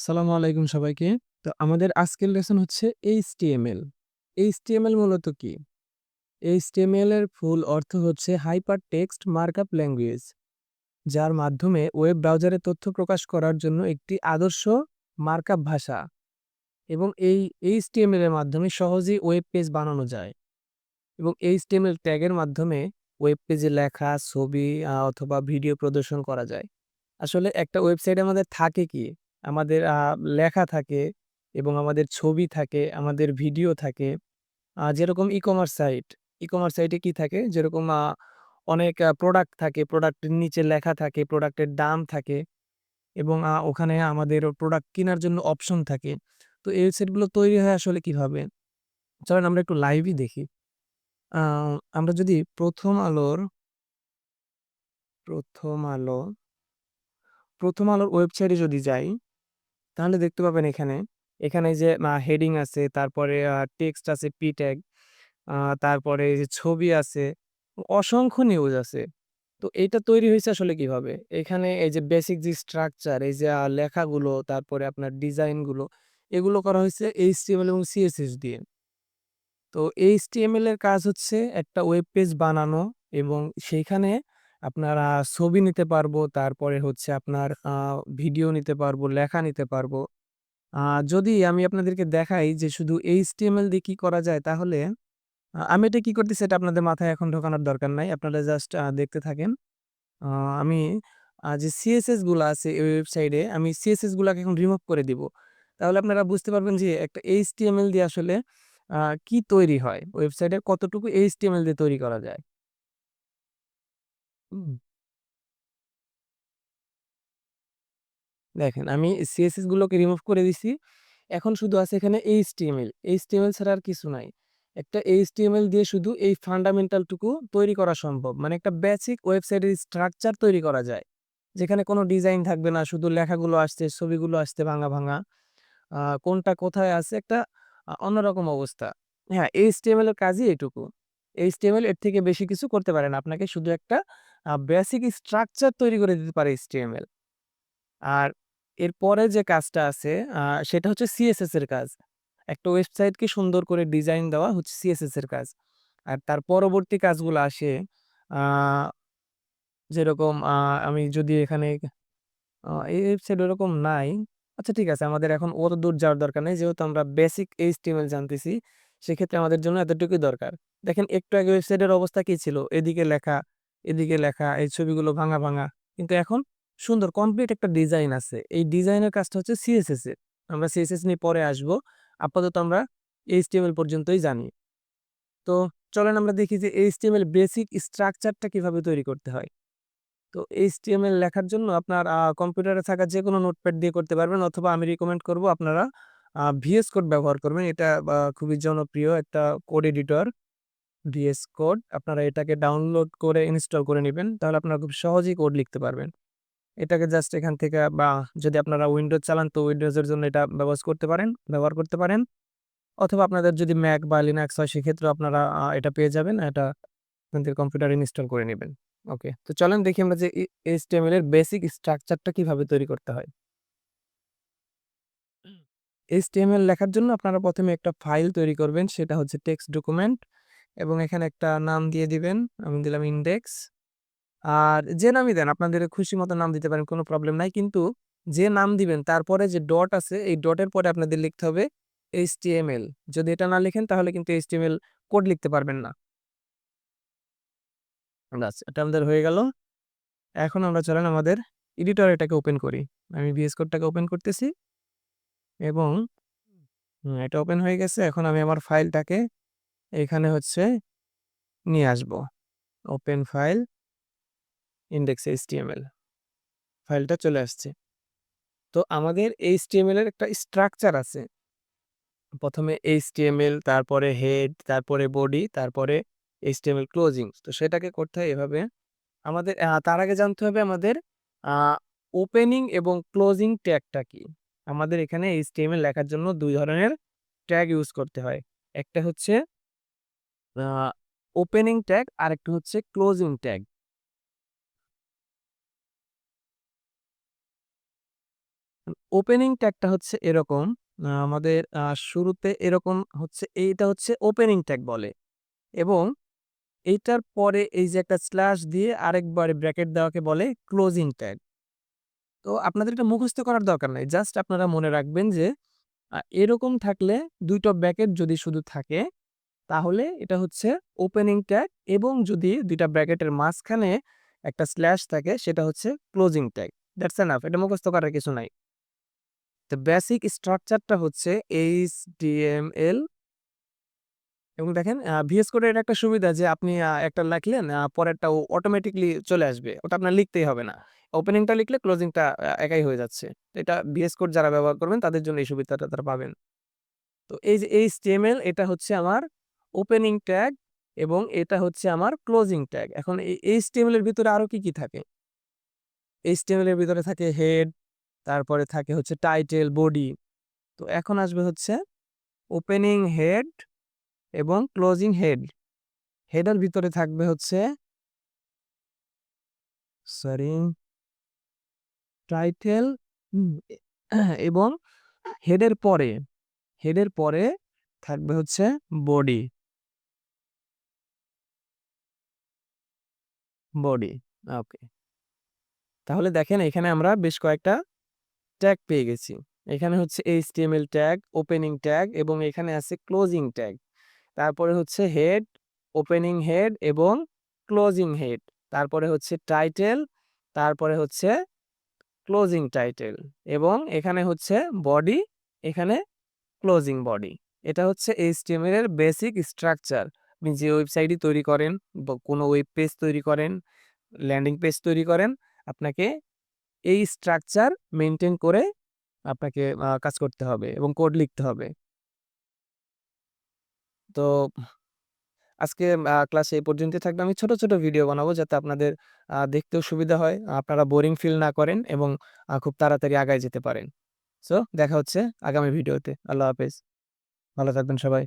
আসসালামু আলাইকুম সবাইকে। তো আমাদের আজকের লেসন হচ্ছে HTML। HTML মূলত কি? HTML এর ফুল অর্থ হচ্ছে হাইপার টেক্সট মার্কআপ ল্যাঙ্গুয়েজ, যার মাধ্যমে ওয়েব ব্রাউজারে তথ্য প্রকাশ করার জন্য একটি আদর্শ মার্কআপ ভাষা এবং এই HTML এর মাধ্যমে সহজেই ওয়েব পেজ বানানো যায় এবং HTML ট্যাগের মাধ্যমে ওয়েব পেজে লেখা, ছবি অথবা ভিডিও প্রদর্শন করা যায়। আসলে একটা ওয়েবসাইটে আমাদের থাকে কি? আমাদের লেখা থাকে এবং আমাদের ছবি থাকে, আমাদের ভিডিও থাকে। যেরকম ই-কমার্স সাইটে কি থাকে? যেরকম অনেক প্রোডাক্ট থাকে, প্রোডাক্টের নিচে লেখা থাকে, প্রোডাক্টের দাম থাকে এবং ওখানে আমাদের প্রোডাক্ট কেনার জন্য অপশন থাকে। তো এই ওয়েবসাইটগুলো তৈরি হয় আসলে কিভাবে? চলেন আমরা একটু লাইভই দেখি। আ আমরা যদি 'প্রথম আলো' 'প্রথম আলোর ওয়েবসাইটে যদি যাই তাহলে দেখতে পাবেন এখানে এই যে হেডিং আছে, তারপরে টেক্সট আছে p ট্যাগ, আ তারপরে এই যে ছবি আছে, অসংখ্য নিউজ আছে। তো এইটা তৈরি হইছে আসলে কিভাবে? এখানে এই যে বেসিক যে স্ট্রাকচার, এই যে লেখাগুলো, তারপরে আপনার ডিজাইন গুলো, এগুলো করা হইছে HTML এবং CSS দিয়ে। তো HTML এর কাজ হচ্ছে একটা ওয়েব পেজ বানানো এবং সেইখানে আপনারা ছবি নিতে পারবো, তারপরে হচ্ছে আপনার ভিডিও নিতে পারবো, লেখা নিতে পারবো। আ যদি আমি আপনাদেরকে দেখাই যে শুধু HTML দিয়ে কি করা যায় তাহলে আমি এটা কি করতেছি এটা আপনাদের মাথায় এখন ঢোকানোর দরকার নাই। আপনারা জাস্ট দেখতে থাকেন। আ আমি যে CSS গুলা আছে এই ওয়েবসাইটে আমি CSS গুলাকে এখন রিমুভ করে দিব। তাহলে আপনারা বুঝতে পারবেন যে একটা HTML দিয়ে আসলে আ কি তৈরি হয়? ওয়েবসাইটের কতটুকু HTML দিয়ে তৈরি করা যায়। হুম? দেখেন আমি CSS গুলোকে রিমুভ করে দিছি। এখন শুধু আছে এখানে HTML। HTML ছাড়া আর কিছু নাই। একটা HTML দিয়ে শুধু এই ফান্ডামেন্টাল টুকু তৈরি করা সম্ভব। মানে একটা বেসিক ওয়েবসাইটের স্ট্রাকচার তৈরি করা যায়। যেখানে কোনো ডিজাইন থাকবে না, শুধু লেখাগুলো আসছে, ছবিগুলো আসছে ভাঙা। কোনটা কোথায় আছে একটা অন্যরকম অবস্থা। হ্যাঁ, HTML এর কাজই এটুকু। HTML এর থেকে বেশি কিছু করতে পারে না। আপনাকে শুধু একটা বেসিক স্ট্রাকচার তৈরি করে দিতে পারে HTML। আর এরপরে যে কাজটা আছে আ সেটা হচ্ছে CSS এর কাজ। একটা ওয়েবসাইটকে সুন্দর করে ডিজাইন দেওয়া হচ্ছে CSS এর কাজ। আর তার পরবর্তী কাজগুলো আসে আ যেরকম আমি যদি এখানে এই ওয়েবসাইট ওরকম নাই। আচ্ছা ঠিক আছে আমাদের এখন অত দূর যাওয়ার দরকার নেই। যেহেতু আমরা বেসিক HTML জানতেছি, সেক্ষেত্রে আমাদের জন্য এতটুকুই দরকার। দেখেন একটু আগে ওয়েবসাইটের অবস্থা কি ছিল? এদিকে লেখা, এই ছবিগুলো ভাঙা। কিন্তু এখন সুন্দর কমপ্লিট একটা ডিজাইন আছে। এই ডিজাইনের কাজটা হচ্ছে CSS এর। আমরা CSS নিয়ে পরে আসবো। আপাতত আমরা HTML পর্যন্তই জানি। তো চলেন আমরা দেখি যে HTML বেসিক স্ট্রাকচারটা কিভাবে তৈরি করতে হয়। তো HTML লেখার জন্য আপনার কম্পিউটারে থাকা যেকোনো নোটপ্যাড দিয়ে করতে পারবেন অথবা আমি রিকমেন্ড করব আপনারা VS কোড ব্যবহার করবেন। এটা খুবই জনপ্রিয় একটা কোড এডিটর VS কোড। আপনারা এটাকে ডাউনলোড করে ইনস্টল করে নিবেন। তাহলে আপনারা খুব সহজেই কোড লিখতে পারবেন। এটাকে জাস্ট এখান থেকে বা যদি আপনারা উইন্ডোজ চালান তো উইন্ডোজের জন্য এটা ব্যবহার করতে পারেন। অথবা আপনাদের যদি ম্যাক বা লিনাক্স হয় সেক্ষেত্রেও আপনারা এটা পেয়ে যাবেন। এটা এখান থেকে কম্পিউটারে ইনস্টল করে নিবেন। ওকে। তো চলেন দেখি আমরা যে HTML এর বেসিক স্ট্রাকচারটা কিভাবে তৈরি করতে হয়। HTML লেখার জন্য আপনারা ১ম এ একটা ফাইল তৈরি করবেন। সেটা হচ্ছে টেক্সট ডকুমেন্ট এবং এখানে একটা নাম দিয়ে দিবেন। আমি দিলাম ইনডেক্স। আর যে নামই দেন আপনাদের খুশি মতো নাম দিতে পারেন, কোনো প্রবলেম নাই। কিন্তু যে নাম দিবেন তারপরে যে ডট আছে এই ডটের পরে আপনাদের লিখতে হবে HTML। যদি এটা না লিখেন তাহলে কিন্তু HTML কোড লিখতে পারবেন না। ব্যাস এটা আমাদের হয়ে গেল। এখন আমরা চলেন আমাদের এডিটর এটাকে ওপেন করি। আমি VS কোডটাকে ওপেন করতেছি এবং এটা ওপেন হয়ে গেছে। এখন আমি আমার ফাইলটাকে এখানে হচ্ছে নিয়ে আসবো। ওপেন ফাইল index.html ফাইলটা চলে আসছে। তো আমাদের HTML এর একটা স্ট্রাকচার আছে। ১ম এ HTML, তারপরে হেড, তারপরে বডি, তারপরে HTML ক্লোজিং। তো সেটাকে করতে হয় এভাবে। আমাদের তার আগে জানতে হবে আমাদের আ ওপেনিং এবং ক্লোজিং ট্যাগটা কি? আমাদের এখানে HTML লেখার জন্য ২ ধরনের ট্যাগ ইউজ করতে হয়। একটা হচ্ছে আ ওপেনিং ট্যাগ, আরেকটা হচ্ছে ক্লোজিং ট্যাগ। ওপেনিং ট্যাগটা হচ্ছে এরকম, আমাদের শুরুতে এরকম হচ্ছে, এইটা হচ্ছে ওপেনিং ট্যাগ বলে এবং এইটার পরে এই যে একটা স্ল্যাশ দিয়ে আরেকবারে ব্র্যাকেট দেওয়াকে বলে ক্লোজিং ট্যাগ। তো আপনাদের এটা মুখস্থ করার দরকার নাই। জাস্ট আপনারা মনে রাখবেন যে এরকম থাকলে ২ টা ব্র্যাকেট যদি শুধু থাকে তাহলে এটা হচ্ছে ওপেনিং ট্যাগ এবং যদি ২ টা ব্র্যাকেটের মাঝখানে একটা স্ল্যাশ থাকে সেটা হচ্ছে ক্লোজিং ট্যাগ। দ্যাটস এনাফ, এটা মুখস্থ করার কিছু নাই। তো বেসিক স্ট্রাকচারটা হচ্ছে HTML এবং দেখেন VS Code এর একটা সুবিধা যে আপনি একটা লিখলেন, পরেরটা ও অটোমেটিক্যালি চলে আসবে। ওটা আপনার লিখতেই হবে না। ওপেনিংটা লিখলে ক্লোজিংটা একাই হয়ে যাচ্ছে। তো এটা VS Code যারা ব্যবহার করবেন তাদের জন্য এই সুবিধাটা তারা পাবেন। তো এই যে HTML এটা হচ্ছে আমার ওপেনিং ট্যাগ এবং এটা হচ্ছে আমার ক্লোজিং ট্যাগ। এখন এই HTML এর ভিতরে আরো কি থাকে? HTML এর ভিতরে থাকে হেড, তারপরে থাকে হচ্ছে টাইটেল, বডি। তো এখন আসবে হচ্ছে ওপেনিং হেড এবং ক্লোজিং হেড। হেডের ভিতরে থাকবে হচ্ছে সরি টাইটেল হুম, এ এবং হেডের পরে হেডের পরে থাকবে হচ্ছে বডি, বডি। ওকে। তাহলে দেখেন এখানে আমরা বেশ কয়েকটা ট্যাগ পেয়ে গেছি। এখানে হচ্ছে HTML ট্যাগ, ওপেনিং ট্যাগ এবং এখানে আছে ক্লোজিং ট্যাগ। তারপরে হচ্ছে হেড, ওপেনিং হেড এবং ক্লোজিং হেড। তারপরে হচ্ছে টাইটেল, তারপরে হচ্ছে ক্লোজিং টাইটেল এবং এখানে হচ্ছে বডি, এখানে ক্লোজিং বডি। এটা হচ্ছে HTML এর বেসিক স্ট্রাকচার। আপনি যে ওয়েবসাইটই তৈরি করেন বা কোনো ওয়েব পেজ তৈরি করেন, ল্যান্ডিং পেজ তৈরি করেন, আপনাকে এই স্ট্রাকচার মেইনটেইন করে আপনাকে কাজ করতে হবে এবং কোড লিখতে হবে। তো আজকে ক্লাসে এই পর্যন্তই থাকবে। আমি ছোট, ছোট ভিডিও বানাবো যাতে আপনাদের দেখতেও সুবিধা হয়, আপনারা বোরিং ফিল না করেন এবং খুব তাড়াতাড়ি আগায় যেতে পারেন। সো দেখা হচ্ছে আগামী ভিডিওতে। আল্লাহ হাফেজ। ভালো থাকবেন সবাই।